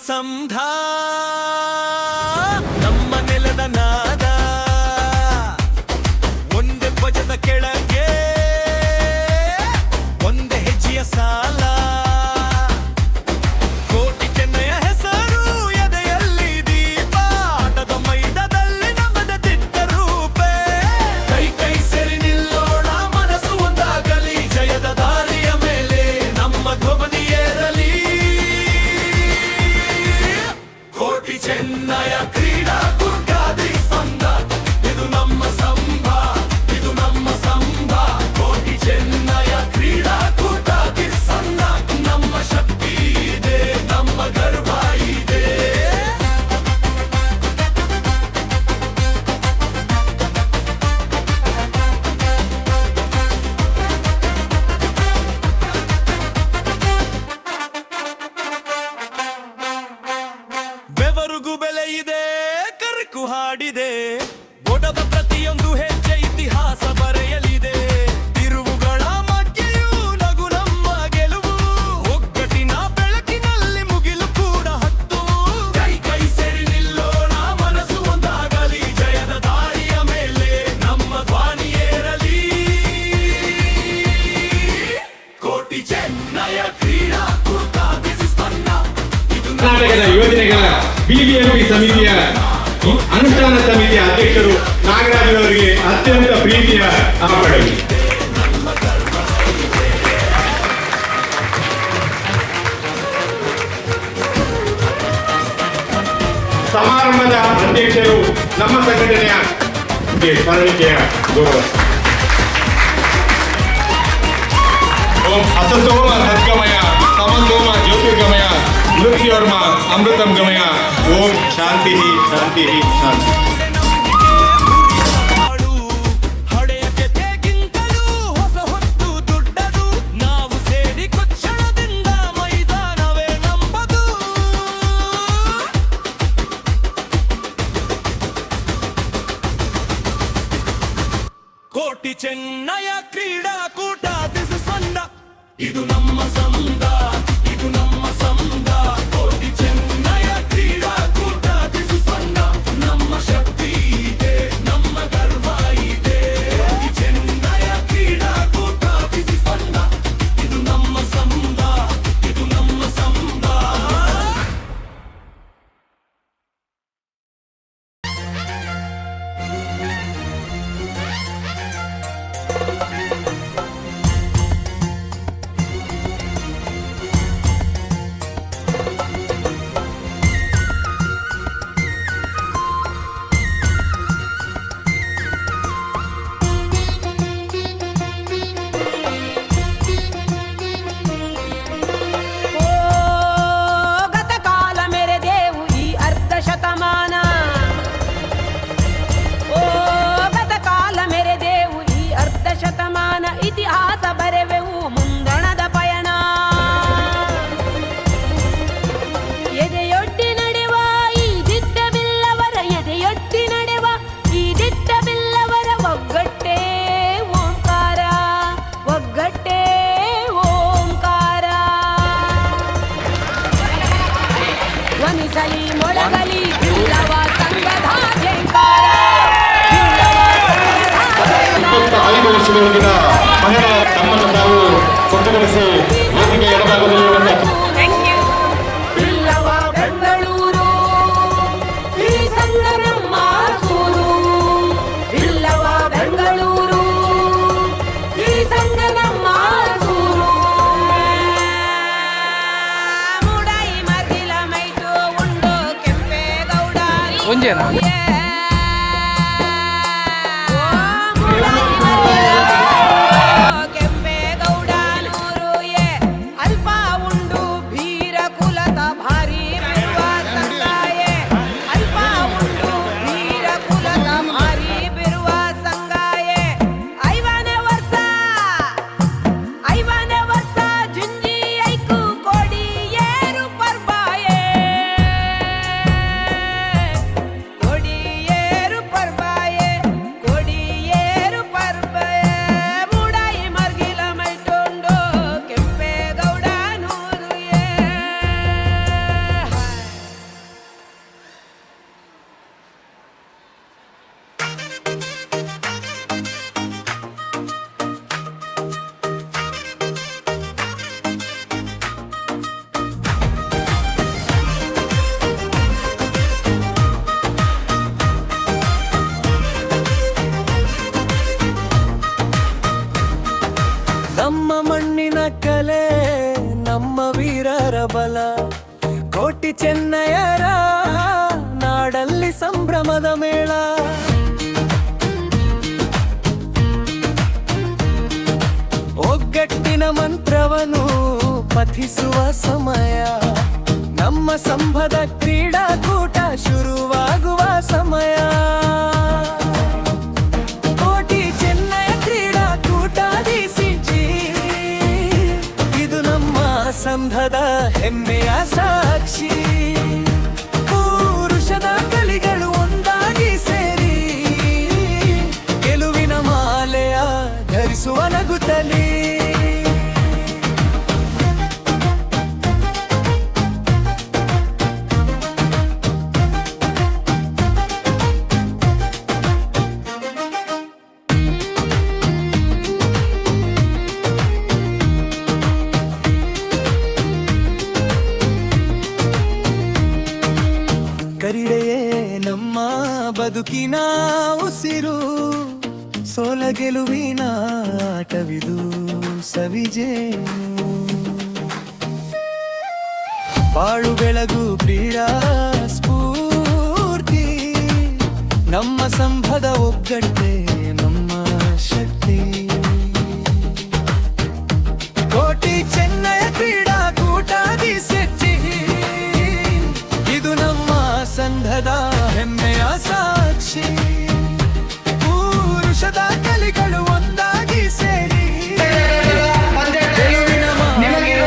ಸಂಧ ನಮ್ಮ ನೆಲದ ನಾದ ಒಂದೇ ಧ್ವಜದ ಕೆಳಗೆ ಒಂದೇ ಹೆಜ್ಜೆಯ ಸಾಲ ಕೋಟಿ ಚೆನ್ನಯ ಹೆಸರು ಎದೆಯಲ್ಲಿ ದೀಪ ಆಟದ ಮೈದಾನದಲ್ಲಿ ನಮ್ಮದ ದಿಟ್ಟ ರೂಪೆ ಕೈ ಕೈ ಸೇರಿ ನಿಲ್ಲೋಣ ಮನಸ್ಸು ಒಂದಾಗಲಿ ಜಯದ ದಾರಿಯ ಮೇಲೆ ನಮ್ಮ ಧ್ವನಿ ಏರಲಿ ಕೋಟಿ ಚೆನ್ನಯ ಕ್ರೀಡಾಕೂಟ ದಿಸ್ಪಂದ ಇದು ನಮ್ಮ ಸಂಭ ಇದು ನಮ್ಮ ಸಂಭ ಕೋಟಿ ಚೆನ್ನಯ ಕ್ರೀಡಾಕೂಟ ದಿಸ್ಪಂದ ನಮ್ಮ ಶಕ್ತಿ ಇದೆ ನಮ್ಮ ಗರ್ವ ಇದೆ ಬೆವರುಗೂ ಬೆಲೆ ಇದೆ ಕರಕು ಹಾಡಿದೆ ಓಟದ ಪ್ರತಿಯೊಂದು ಹೆಜ್ಜೆ ಇತಿಹಾಸ ಬರೆಯಲಿದೆ ತಿರುವುಗಳ ಮಧ್ಯೆಯೂ ನಗು ನಮ್ಮ ಗೆಲುವು ಒಗ್ಗಟ್ಟಿನ ಬೆಳಕಿನಲ್ಲಿ ಮುಗಿಲು ಕೂಡ ಹತ್ತು ಕೈ ಕೈ ಸೇರಿ ನಿಲ್ಲೋಣ ಮನಸ್ಸು ಒಂದಾಗಲಿ ಜಯದ ದಾರಿಯ ಮೇಲೆ ನಮ್ಮ ಧ್ವನಿ ಏರಲಿ ಕೋಟಿ ಚೆನ್ನಯ ಕ್ರೀಡಾಕೂಟ ದಿಸ್ಪಂದ ಇದು ಕರ್ನಾಟಕದ ಯೋಜನೆಗಳ ಬಿಬಿಎಂಪಿ ಸಮಿತಿಯ ಅನುಷ್ಠಾನ ಸಮಿತಿಯ ಅಧ್ಯಕ್ಷರು ನಾಗರಾಜ್ ಅವರಿಗೆ ಅತ್ಯಂತ ಪ್ರೀತಿಯ ಆಪಣೆ. ಸಮಾರಂಭದ ಅಧ್ಯಕ್ಷರು ನಮ್ಮ ಸಂಘಟನೆಯ ಸ್ಮರಣಿಕೆಯ ಗೌರವ. ಓಂ ಅಸತೋಮ ಸದ್ಗಮಯ ತಮಸೋಮ ಜ್ಯೋತಿರ್ಗಮಯ ಮೃತ್ಯೋರ್ಮ ಅಮೃತಂ ಗಮಯ. ಓಂ ಶಾಂತಿ ಶಾಂತಿ ಶಾಂತಿ. ಹಳೆಯ ಜೊತೆಗಿಂತಲೂ ಹೊಸ ಹೊತ್ತು ದೊಡ್ಡದು ನಾವು ಸೇರಿ ಕೊಚ್ಚಳದಿಂದ ಮೈದಾನವೇ ನಂಬದು ಕೋಟಿ ಚೆನ್ನಯ ಕ್ರೀಡಾಕೂಟ ದಿಸ್ಪಂದ ಇದು ನಮ್ಮ ಸಂದ ಇದು ನಮ್ಮ ಸಂದ ಕೋಟಿ ಚೆನ್ನಯ ಕ್ರೀಡಾಕೂಟ ದಿಸ್ಪಂದ ನಮ್ಮ ಶಕ್ತಿ ಇದೆ ನಮ್ಮ ಗರ್ವ ಇದೆ ಕೋಟಿ ಚೆನ್ನಯ ಕ್ರೀಡಾಕೂಟ ದಿಸ್ಪಂದ ಇದು ನಮ್ಮ ಸಂದ ಇದು ನಮ್ಮ ಸಂದ ಗತಕಾಲ ಮೆರೆದೆವು ಈ ಅರ್ಧ ಶತಮಾನ ಗತಕಾಲ ಮೆರೆದೆವು ಈ ಅರ್ಧ ಶತಮಾನ ಇತಿಹಾಸ ಬರೆವೆವು ಮುಂದಣದ ಪಯಣ ಎದೆಯೊಡ್ಡಿ ನಡೆವ ಈ ದಿಟ್ಟವಿಲ್ಲವರ ಎದೆಯೊಡ್ಡಿ ನಡೆವ ಈ ದಿಟ್ಟವಿಲ್ಲವರ ಒಗ್ಗಟ್ಟೇ ಓಂಕಾರ ಒಗ್ಗಟ್ಟೇ ಓಂಕಾರ ಧ್ವನಿಸಲಿ ಮೊಳಗಲಿ ಬಿಲ್ಲವ ಸಂಘದ ಜಯಕಾರ ಬಿಲ್ಲವ ಸಂಘದ ಜಯಕಾರ 25 ವರ್ಷದೊಳಗಿನ ಮಹಿಳಾ ತಮ್ಮನ್ನು ತಾವು ಸ್ವಚ್ಛಗೊಳಿಸಿ ವೇದಿಕೆ ಎಡಭಾಗದಲ್ಲಿರುವಂತಹ ಬಿಲ್ಲವ ಬೆಂಗಳೂರು ಈ ಸಂಘ ನಮ್ಮ ಸೂರು ಬಿಲ್ಲವ ಬೆಂಗಳೂರು ಈ ಸಂಘ ನಮ್ಮ ಸೂರು ಮುಡೈ ಮರ್ಗಿಲ ಮೈಟು ಉಂಡು ಕೆಂಪೇಗೌಡ ಒಂಜೇನಾ? ಕೆಂಪೇಗೌಡನೂರು ಅಲ್ಪ ಉಂಡು ಭೀರ ಕುಲದ ಭಾರಿ ಬಿರುವ ಸಂಗಾಯೆ ಅಲ್ಪ ಉಂಡು ಭೀರ ಕುಲದ ಭಾರಿ ಬಿರುವ ಸಂಗಾಯೆ ಐವನೇ ವರ್ಷ ಜುಂಜಿ ಐಕು ಕೋಡಿ ಏರು ಪರ್ಬಾಯೆ ಕೋಡಿ ಚೆನ್ನಯ್ಯರ ನಾಡಲ್ಲಿ ಸಂಭ್ರಮದ ಮೇಳ. ಒಗ್ಗಟ್ಟಿನ ಮಂತ್ರವನ್ನು ಪಠಿಸುವ ಸಮಯ. ನಮ್ಮ ಸಂಭದ ಕ್ರೀಡಾಕೂಟ ಶುರುವಾಗುವ ಸಮಯ. ಕೋಟಿ ಚೆನ್ನಯ ಕ್ರೀಡಾಕೂಟ ಡಿಸಿಜಿ, ಇದು ನಮ್ಮ ಸಂಘದ ಹೆಮ್ಮೆಯ ಸಾಕ್ಷಿ. ಪುರುಷದ ಕಲಿಗಳು ಒಂದಾಗಿ ಸೇರಿ ಗೆಲುವಿನ ಮಾಲೆಯ ಧರಿಸುವ ನಗುತ್ತಲೇ. ಕರಿಡೆಯೇ ನಮ್ಮ ಬದುಕಿನ ಉಸಿರು, ಸೋಲ ಗೆಲುವಿನ ಆಟವಿದು ಸವಿಜೇನು. ಬಾಳು ಬೆಳಗು ಕ್ರೀಡಾ ಸ್ಫೂರ್ತಿ, ನಮ್ಮ ಸಂಭದ ಒಗ್ಗಟ್ಟೆ ನಮ್ಮ ಶಕ್ತಿ. ಕೋಟಿ ಚೆನ್ನಯ ಕ್ರೀಡಾಕೂಟ ಡಿಸಿಜಿ, ಇದು ನಮ್ಮ ಸಂಘದ ಹೆಮ್ಮೆಯ ಸಾಕ್ಷಿ. ಪುರುಷದ ಕಲಿಗಳು ಒಂದಾಗಿ ಸೇರಿ ಗೆಲುವಿನ ಮಾಲೆಯ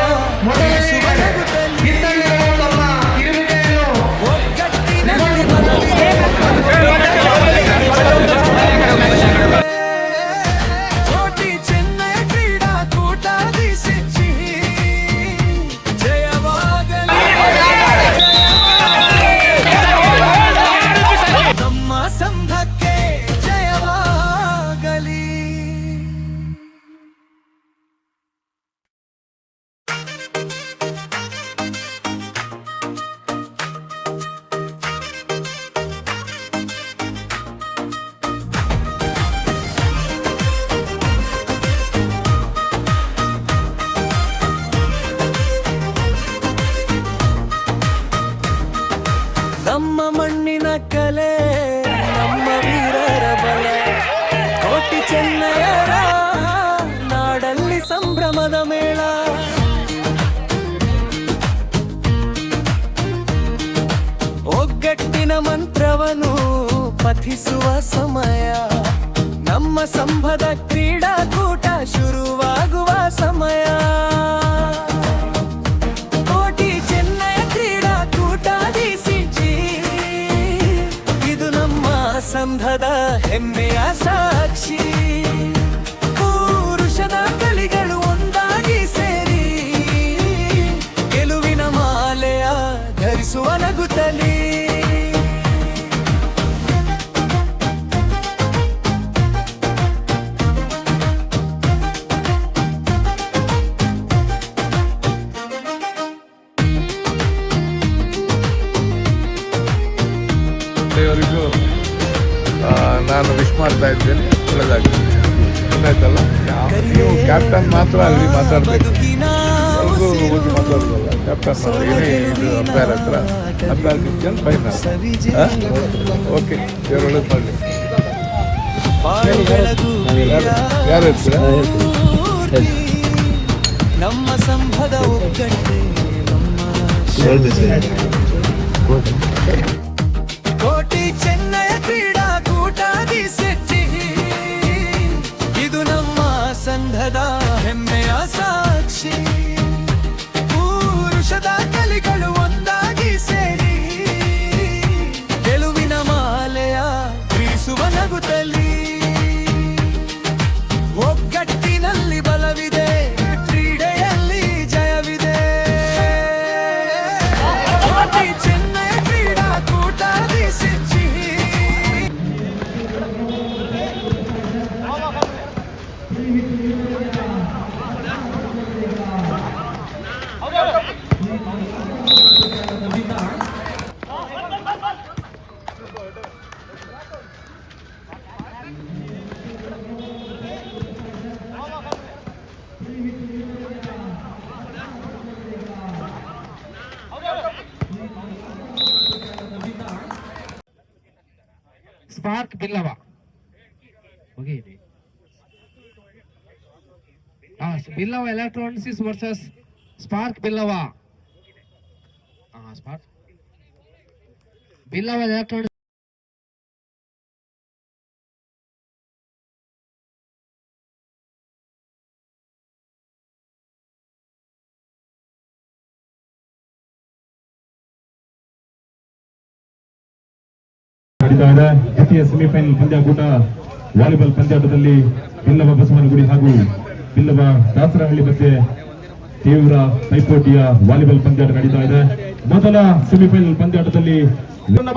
ಧರಿಸುವ ನಗುತ್ತಲೇ. ಒಗ್ಗಟ್ಟಿನಲ್ಲಿ ಬಲವಿದೆ. ಕೋಟಿ ಚೆನ್ನಯ ಕ್ರೀಡಾಕೂಟ ಡಿಸಿಜಿ, ಜಯವಾಗಲಿ ನಮ್ಮ ಸಂಘಕ್ಕೆ, ಜಯವಾಗಲಿ. ನಮ್ಮ ಮಣ್ಣಿನ ಕಲೆ, ನಮ್ಮ ವೀರರ ಬಲ. ಕೋಟಿ ಚೆನ್ನಯ್ಯರ ನಾಡಲ್ಲಿ ಸಂಭ್ರಮದ ಮೇಳ. ಒಗ್ಗಟ್ಟಿನ ಮಂತ್ರವನ್ನು ಪಠಿಸುವ ಸಮಯ. ನಮ್ಮ ಸಂಭದ ಕ್ರೀಡಾಕೂಟ ಶುರುವಾಗುವ ಸಮಯ. ಕೋಟಿ ಚೆನ್ನಯ ಕ್ರೀಡಾಕೂಟ ಡಿಸಿಜಿ, ಇದು ನಮ್ಮ ಸಂಘದ ಹೆಮ್ಮೆಯ ಸಾಕ್ಷಿ. ಪುರುಷದ ಕಲಿಗಳು ಒಂದಾಗಿ ಸೇರಿ ಗೆಲುವಿನ ಮಾಲೆಯ ಧರಿಸುವ ನಗುತ್ತಲೇ. ಇವರಿಗೂ ನಾನು ವಿಶ್ ಮಾಡ್ತಾ ಇದ್ದೇನೆ, ಒಳ್ಳೆದಾಗಲಿ. ಗೊತ್ತಾಯ್ತಲ್ಲ, ನೀವು ಕ್ಯಾಪ್ಟನ್ ಮಾತ್ರ ಅಲ್ಲಿ ಮಾತಾಡಬೇಕು, ಎಲ್ರಿಗೂ ಹೋಗಿ ಮಾತಾಡೋದಲ್ಲ. ಕ್ಯಾಪ್ಟನ್ ಮಾತ್ರ ಏನೇ ಇದು ಅಂಪೈರ್ ಹತ್ರ 14 ನಿಮಿಷ ಫೈನಲ್. ಓಕೆ, ದೇವರು ಒಳ್ಳೇದು ಮಾಡಲಿ. ಯಾರು ಹೇಳ್ತೀರಾ? ನಮ್ಮ ಸಂಭದ ಒಗ್ಗಟ್ಟೆ ನಮ್ಮ ಕೋಟಿ ಚೆನ್ನಯ ಕ್ರೀಡಾಕೂಟ ಡಿಸಿಜಿ, ಇದು ನಮ್ಮ ಸಂಘದ ಹೆಮ್ಮೆಯ ಸಾಕ್ಷಿ. ಪುರುಷದ ಕಲಿಗಳು ಒಂದಾಗಿ ಸೇರಿ ಗೆಲುವಿನ ಮಾಲೆಯ ಬೀಸುವ ನಗುತ್ತಲೇ. ಒಗ್ಗಟ್ಟಿನಲ್ಲಿ ಬಲವಿದೆ, ಕ್ರೀಡೆಯಲ್ಲಿ ಜಯವಿದೆ. ಕೋಟಿ ಚೆನ್ನಯ ಕ್ರೀಡಾಕೂಟ ಡಿಸಿಜಿ. ಸ್ಪಾರ್ಕ್ ಬಿಲ್ಲವ ಹೋಗಿದೆ. Billava electronics versus spark Billava. Spark Billava electronics ನಡೀತಾ ಇದೆ. ದ್ವಿತೀಯ ಸೆಮಿಫೈನಲ್ ಪಂದ್ಯಾಕೂಟ ವಾಲಿಬಾಲ್ ಪಂದ್ಯಾಟದಲ್ಲಿ ಬಿಲ್ಲವ ಬಸವನಗುಡಿ ಹಾಗೂ ಬಿಲ್ಲವ ದಾಸರಹಳ್ಳಿ ಮಧ್ಯೆ ತೀವ್ರ ಪೈಪೋಟಿಯ ವಾಲಿಬಾಲ್ ಪಂದ್ಯಾಟ ನಡೀತಾ ಇದೆ. ಮೊದಲ ಸೆಮಿಫೈನಲ್ ಪಂದ್ಯಾಟದಲ್ಲಿ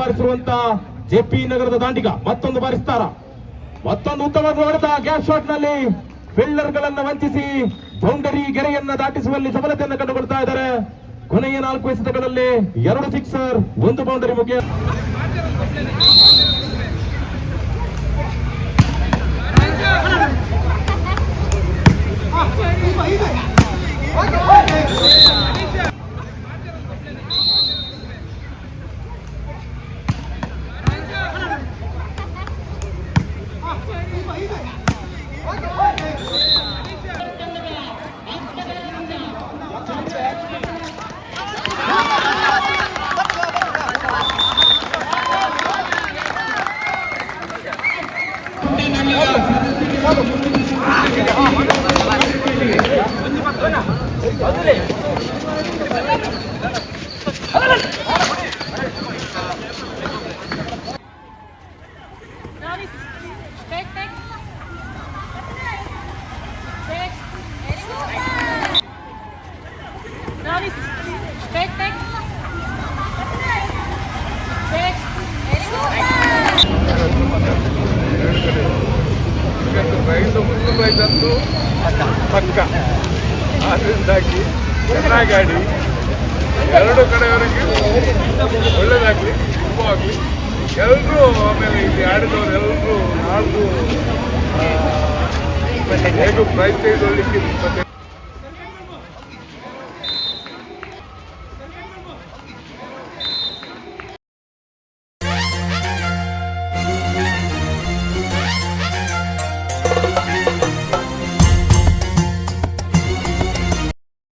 ಬಾರಿಸಿರುವಂತ ಜೆಪಿ ನಗರದ ದಾಂಡಿಗ ಮತ್ತೊಂದು ಬಾರಿಸ್ತಾರ. ಮತ್ತೊಂದು ಉತ್ತಮವಾದ ಹೊಡೆತ ಗ್ಯಾಪ್ ಶಾಟ್ ನಲ್ಲಿ ಫೀಲ್ಡರ್ ಗಳನ್ನ ವಂಚಿಸಿ ಬೌಂಡರಿ ಗೆರೆಯನ್ನ ದಾಟಿಸುವಲ್ಲಿ ಸಫಲತೆಯನ್ನು ಕಂಡುಕೊಳ್ತಾ ಇದ್ದಾರೆ. ಕೊನೆಯ 4 ಎಸೆತಗಳಲ್ಲಿ 2 ಸಿಕ್ಸರ್ 1 ಬೌಂಡರಿ ಮುಖ್ಯ. ರೈಲು ಮುಂದುವರೆದಂತೂ ಪಕ್ಕ. ಆದ್ದರಿಂದಾಗಿ ಚೆನ್ನಾಗಿ ಆಡಿ 2 ಕಡೆಯವರಿಗೆ ಒಳ್ಳೇದಾಗಲಿ, ಶುಭವಾಗಲಿ. ಎಲ್ಲರೂ ಆಮೇಲೆ ಇಲ್ಲಿ ಆಡಿದವರು ಎಲ್ಲರೂ ನಾಲ್ಕು ಹೇಗೂ ಪ್ರೈಸ್ ತೆಗೆದುಕೊಳ್ಳಿಕ್ಕೆ